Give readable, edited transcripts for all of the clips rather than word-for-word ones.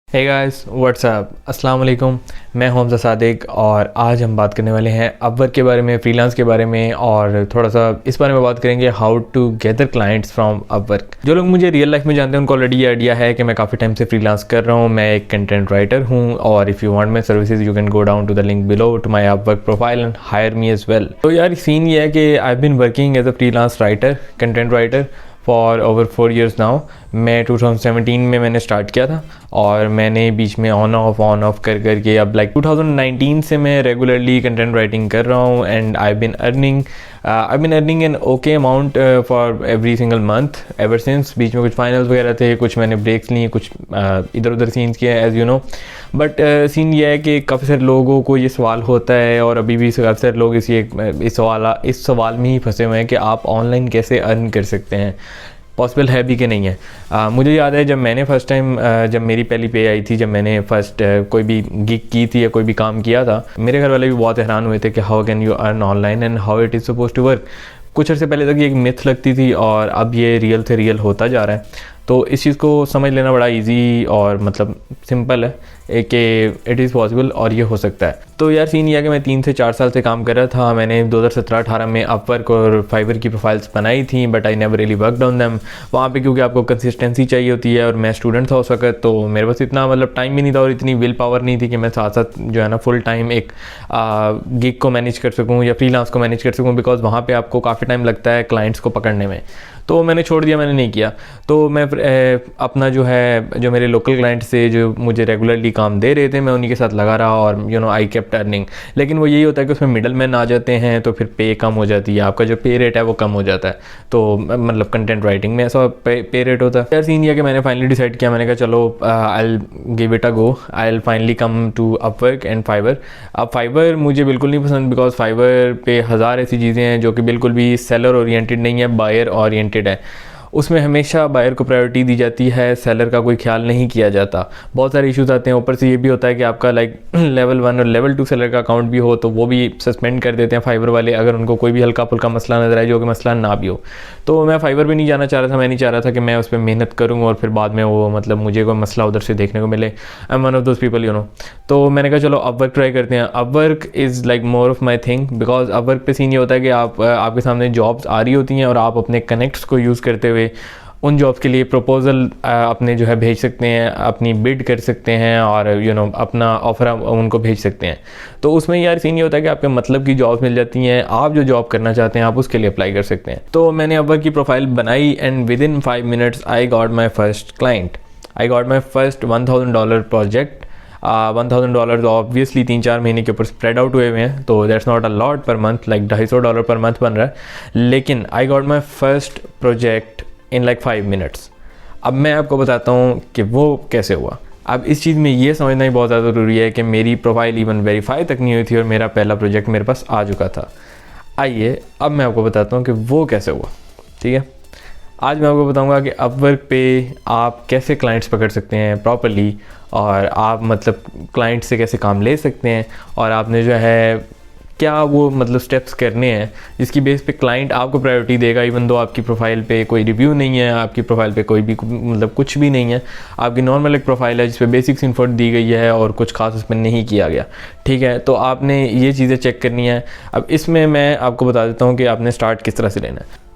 Hey guys what's up अस्सलाम वालेकुम। मैं हमजा सादिक और आज हम बात करने वाले हैं अपवर्क के बारे में, फ्रीलांस के बारे में और थोड़ा सा इस बारे में बात करेंगे how to gather clients from Upwork. जो लोग मुझे रियल लाइफ में जानते हैं उनको ऑलरेडी ये आइडिया है कि मैं काफ़ी टाइम से फ्रीलांस कर रहा हूँ। मैं एक कंटेंट राइटर हूँ और if you want my services you can go down to the link below to my Upwork profile and hire me as well. तो यार सीन ये है कि I have been working as a freelance writer, content writer for over 4 years now. मैं 2017 में मैंने start किया था और मैंने बीच में ऑन ऑफ कर के अब लाइक 2019 से मैं रेगुलरली कंटेंट राइटिंग कर रहा हूँ and I been earning an okay amount for every single month ever since. बीच में कुछ फाइनल्स वगैरह थे, कुछ मैंने ब्रेक्स लिए, कुछ इधर उधर सीन्स किए as you know. But scene ये है कि काफ़ी सारे लोगों को ये सवाल होता है और अभी भी काफ़ी सारे लोग इस सवाल में ही फंसे हुए हैं कि आप ऑनलाइन कैसे अर्न कर सकते हैं, पॉसिबल है भी कि नहीं है। मुझे याद है जब मैंने फ़र्स्ट टाइम जब मेरी पहली पे आई थी, जब मैंने फ़र्स्ट कोई भी गिग की थी या कोई भी काम किया था, मेरे घर वाले भी बहुत हैरान हुए थे कि how can you earn online and how it is suppose to work. कुछ अर्से पहले तक ये एक मिथ लगती थी और अब ये रियल से रियल होता जा रहा है। तो इस चीज़ को समझ लेना बड़ा इजी और मतलब सिंपल है कि इट इज़ पॉसिबल और ये हो सकता है। तो यार सीन ये है कि मैं 3 से 4 साल से काम कर रहा था। मैंने 2017-18 में अपवर्क और फाइवर की प्रोफाइल्स बनाई थी but I never really worked on them. वहाँ पे क्योंकि आपको कंसिस्टेंसी चाहिए होती है और मैं स्टूडेंट था उस वक्त, तो मेरे पास इतना मतलब टाइम भी नहीं था और इतनी विल पावर नहीं थी कि मैं साथ साथ जो है ना फुल टाइम एक गिग को मैनेज कर सकूँ या फ्रीलांस को मैनेज कर सकूँ, बिकॉज वहाँ पर आपको काफ़ी टाइम लगता है क्लाइंट्स को पकड़ने में। तो मैंने छोड़ दिया, मैंने नहीं किया। तो मैं अपना जो मेरे लोकल क्लाइंट से जो मुझे रेगुलरली काम दे रहे थे मैं उन्हीं के साथ लगा रहा और you know I kept earning. लेकिन वो यही होता है कि उसमें मिडल मैन आ जाते हैं तो फिर पे कम हो जाती है, आपका जो पे रेट है वो कम हो जाता है। तो मतलब कंटेंट राइटिंग में ऐसा पे रेट होता है। यार सीन ये कि मैंने फाइनली डिसाइड किया, मैंने कहा चलो I will give it a go, I will finally come to Upwork and Fiverr. अब फाइवर मुझे बिल्कुल नहीं पसंद बिकॉज फाइवर पे हज़ार ऐसी चीज़ें हैं जो कि बिल्कुल भी सेलर ओरिएंटेड नहीं है, बायर ओरिएंटेड है। उसमें हमेशा बायर को प्रायोरिटी दी जाती है, सेलर का कोई ख्याल नहीं किया जाता। बहुत सारे इश्यूज आते हैं। ऊपर से ये भी होता है कि आपका लाइक लेवल 1 और लेवल 2 सेलर का अकाउंट भी हो तो वो भी सस्पेंड कर देते हैं फाइवर वाले, अगर उनको कोई भी हल्का फुल्का मसला नजर आए जो कि मसला ना भी हो। तो मैं फाइवर भी नहीं जाना चाह रहा था। मैं नहीं चाह रहा था कि मैं उस पर मेहनत करूँ और फिर बाद में वो मतलब मुझे कोई मसला उधर से देखने को मिले। I am one of those people you know. तो मैंने कहा चलो अपवर्क ट्राई करते हैं। Upwork is like more of my thing because Upwork पे सीन ये होता है कि आपके सामने जॉब्स आ रही होती हैं और आप अपने कनेक्ट्स को यूज़ करते हुए उन जॉब्स के लिए प्रपोज़ल अपने जो है भेज सकते हैं, अपनी बिड कर सकते हैं और यू नो अपना ऑफर उनको भेज सकते हैं। तो उसमें यार सीन ये होता है कि आपके मतलब की जॉब्स मिल जाती हैं, आप जो जॉब करना चाहते हैं आप उसके लिए अप्लाई कर सकते हैं। तो मैंने अपवर्क की प्रोफाइल बनाई and with in 5 minutes I got my first client, I got my first $1000 project. $1000 obviously 3-4 महीने के ऊपर स्प्रेड आउट हुए हैं, तो that's not a lot per month, like $250 per month बन रहा है। लेकिन I got my first project in like 5 minutes। अब मैं आपको बताता हूँ कि वो कैसे हुआ। अब इस चीज़ में ये समझना ही बहुत ज़्यादा ज़रूरी है कि मेरी प्रोफाइल इवन वेरीफाई तक नहीं हुई थी और मेरा पहला प्रोजेक्ट मेरे पास आ चुका था। आइए अब मैं आपको बताता हूँ कि वो कैसे हुआ। ठीक है, आज मैं आपको बताऊँगा कि अपवर्क पे आप कैसे क्लाइंट्स पकड़ सकते हैं प्रॉपर्ली और आप मतलब क्लाइंट से कैसे काम ले सकते हैं और आपने जो है क्या वो मतलब स्टेप्स करने हैं जिसकी बेस पे क्लाइंट आपको प्रायोरिटी देगा। इवन दो आपकी प्रोफाइल पे कोई रिव्यू नहीं है, आपकी प्रोफाइल पे कोई भी मतलब कुछ भी नहीं है, आपकी नॉर्मल एक प्रोफाइल है जिस पे बेसिक्स इन्फो दी गई है और कुछ खास उसमें नहीं किया गया। ठीक है, तो आपने ये चीज़ें चेक करनी है। अब इसमें मैं आपको बता देता हूँ कि आपने स्टार्ट किस तरह से लेना है।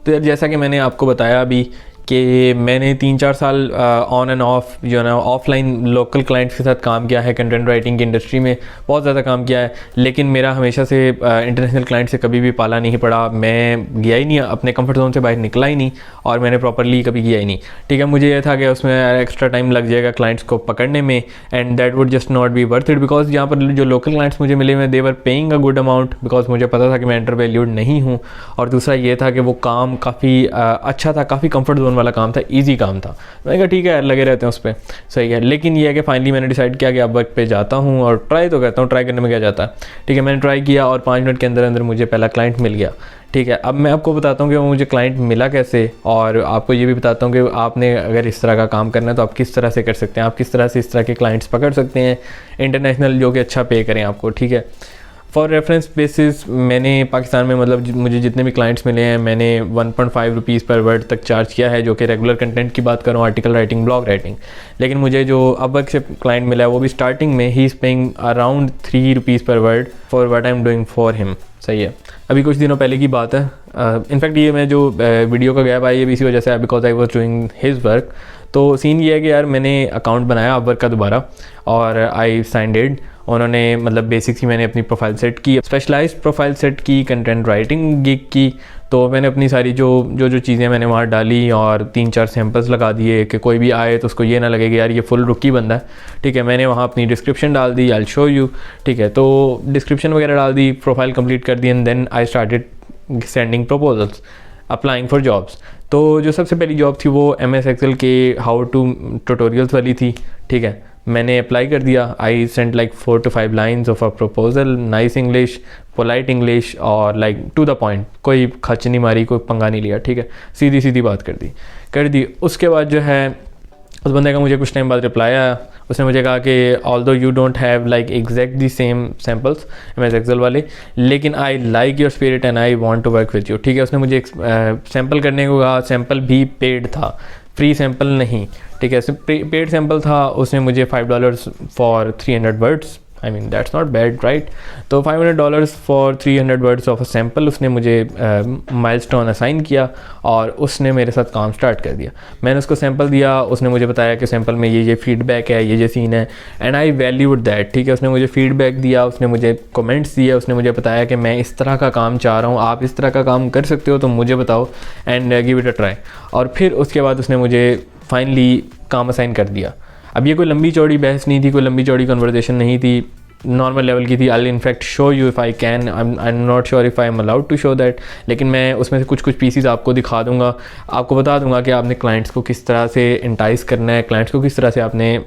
तो यार जैसा कि मैंने आपको बताया अभी कि मैंने 3-4 साल ऑन एंड ऑफ जो है ना ऑफलाइन लोकल क्लाइंट्स के साथ काम किया है, कंटेंट राइटिंग की इंडस्ट्री में बहुत ज़्यादा काम किया है। लेकिन मेरा हमेशा से इंटरनेशनल क्लाइंट से कभी भी पाला नहीं पड़ा। मैं गया ही नहीं, अपने कंफर्ट जोन से बाहर निकला ही नहीं और मैंने प्रॉपरली कभी किया ही नहीं। ठीक है, मुझे यह था कि उसमें एक्स्ट्रा टाइम लग जाएगा क्लाइंट्स को पकड़ने में and that would just not be worth it because यहाँ पर जो लोकल क्लाइंट्स मुझे मिले हुए they were paying a good amount because मुझे पता था कि मैं इंटरवैल्यूड नहीं हूँ। और दूसरा ये था कि वो काम काफ़ी अच्छा था, काफ़ी कंफर्ट जोन वाला काम था, ईजी काम था। मैंने कहा ठीक है यार लगे रहते हैं उस पर, सही है। लेकिन ये है कि फाइनली मैंने डिसाइड किया कि अब वर्क पे जाता हूँ और ट्राई तो करता हूँ, ट्राई करने में क्या जाता है। ठीक है, मैंने ट्राई किया और 5 मिनट के अंदर अंदर मुझे पहला क्लाइंट मिल गया। ठीक है, अब मैं आपको बताता हूँ कि वो मुझे क्लाइंट मिला कैसे और आपको ये भी बताता हूँ कि आपने अगर इस तरह का काम करना है तो आप किस तरह से कर सकते हैं, आप किस तरह से इस तरह के क्लाइंट्स पकड़ सकते हैं इंटरनेशनल जो कि अच्छा पे करें आपको। ठीक है, फॉर रेफरेंस बेसिस मैंने पाकिस्तान में मतलब मुझे जितने भी क्लाइंट्स मिले हैं मैंने 1.5 रुपीज़ पर वर्ड तक चार्ज किया है, जो कि रेगुलर कंटेंट की बात करूँ, आर्टिकल राइटिंग, ब्लॉग राइटिंग। लेकिन मुझे जो अपवर्क से क्लाइंट मिला है वो भी स्टार्टिंग में ही is paying around 3 rupees per word for what I am doing for him. सही है, अभी कुछ दिनों पहले की बात है। इनफैक्ट ये मैं जो वीडियो का गैप आई है इसी वजह से, because I was doing his work. तो सीन ये है कि यार मैंने अकाउंट बनाया अपवर्क का दोबारा और आई साइंड इट। उन्होंने मतलब बेसिक ही मैंने अपनी प्रोफाइल सेट की, स्पेशलाइज्ड प्रोफाइल सेट की, कंटेंट राइटिंग गिग की। तो मैंने अपनी सारी जो चीज़ें मैंने वहाँ डाली और 3-4 सैम्पल्स लगा दिए कि कोई भी आए तो उसको ये ना लगे कि यार ये फुल रुकी बंदा है। ठीक है, मैंने वहाँ अपनी डिस्क्रिप्शन डाल दी, आई विल शो यू। ठीक है, तो डिस्क्रिप्शन वगैरह डाल दी, प्रोफाइल कंप्लीट कर दी and then I started sending proposals, applying for jobs. तो जो सबसे पहली जॉब थी वो MS Excel के हाउ टू ट्यूटोरियल्स वाली थी। ठीक है, मैंने अप्लाई कर दिया। I sent like 4 to 5 lines of a proposal, nice English, polite English और लाइक टू द पॉइंट, कोई खर्च नहीं मारी, कोई पंगा नहीं लिया। ठीक है, सीधी सीधी बात कर दी। उसके बाद जो है उस बंदे का मुझे कुछ टाइम बाद रिप्लाई आया। उसने मुझे कहा कि although you don't have like exact the same samples MS Excel वाले, लेकिन I like your spirit and I want to work with you. ठीक है, उसने मुझे सैम्पल करने को कहा। सैम्पल भी पेड था, फ्री सैम्पल नहीं। ठीक है, पेड सैम्पल था। उसने मुझे $5 for 300 words, I mean that's not bad right. तो $500 for 300 words of a sample उसने मुझे माइलस्टोन असाइन किया और उसने मेरे साथ काम स्टार्ट कर दिया। मैंने उसको सैम्पल दिया, उसने मुझे बताया कि सैम्पल में ये फीडबैक है, ये सीन है, एंड आई वैल्यूड दैट। ठीक है, उसने मुझे फीडबैक दिया, उसने मुझे कमेंट्स दिए, उसने मुझे बताया कि मैं इस तरह का काम चाह रहा हूँ, आप इस तरह का काम कर सकते हो तो मुझे बताओ and give it a try. और फिर उसके बाद उसने मुझे फाइनली काम असाइन कर दिया। अब ये कोई लंबी चौड़ी बहस नहीं थी, कोई लंबी चौड़ी कन्वर्सेशन नहीं थी, नॉर्मल लेवल की थी। I in fact show you if I can, I am not sure if I am allowed to show that, लेकिन मैं उसमें से कुछ पीसीज आपको दिखा दूंगा, आपको बता दूंगा कि आपने क्लाइंट्स को किस तरह से इंटाइस करना है, क्लाइंट्स को किस तरह से आपने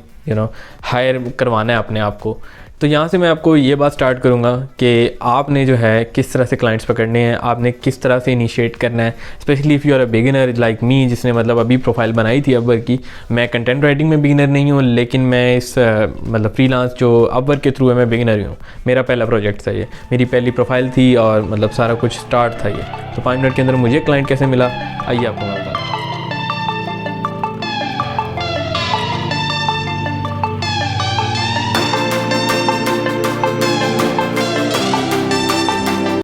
हायर करवाना है अपने आप को। तो यहाँ से मैं आपको ये बात स्टार्ट करूँगा कि आपने जो है किस तरह से क्लाइंट्स पकड़ने हैं, आपने किस तरह से इनिशिएट करना है, specially if you are a beginner like me, जिसने मतलब अभी प्रोफाइल बनाई थी अपवर्क की। मैं कंटेंट राइटिंग में बिगिनर नहीं हूँ, लेकिन मैं इस मतलब फ्रीलांस जो अपवर्क के थ्रू है मैं बिगिनर ही हूँ। मेरा पहला प्रोजेक्ट था ये, मेरी पहली प्रोफाइल थी और मतलब सारा कुछ स्टार्ट था ये। तो 5 मिनट के अंदर मुझे क्लाइंट कैसे मिला, आइए आपको मैं बताता हूँ।